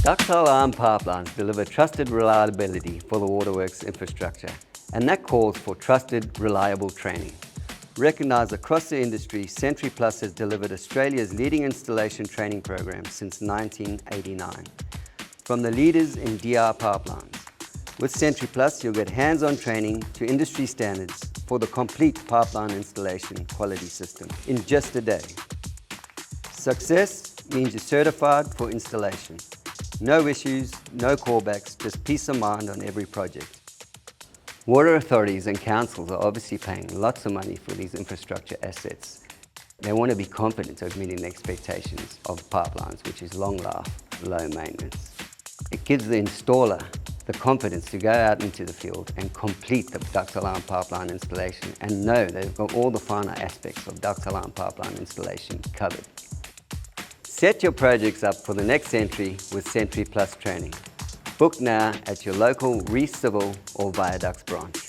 Ductile iron pipelines deliver trusted reliability for the waterworks infrastructure, and that calls for trusted, reliable training. Recognised across the industry, Sentry Plus has delivered Australia's leading installation training program since 1989. From the leaders in DR pipelines. With Sentry Plus, you'll get hands-on training to industry standards for the complete pipeline installation quality system in just a day. Success means you're certified for installation. No issues, no callbacks, just peace of mind on every project. Water authorities and councils are obviously paying lots of money for these infrastructure assets. They want to be confident of meeting the expectations of pipelines, which is long life, low maintenance. It gives the installer the confidence to go out into the field and complete the ductile iron pipeline installation and know they've got all the finer aspects of ductile iron pipeline installation covered. Set your projects up for the next Sentry with Sentry Plus training. Book now at your local Reece Civil or Viaducts branch.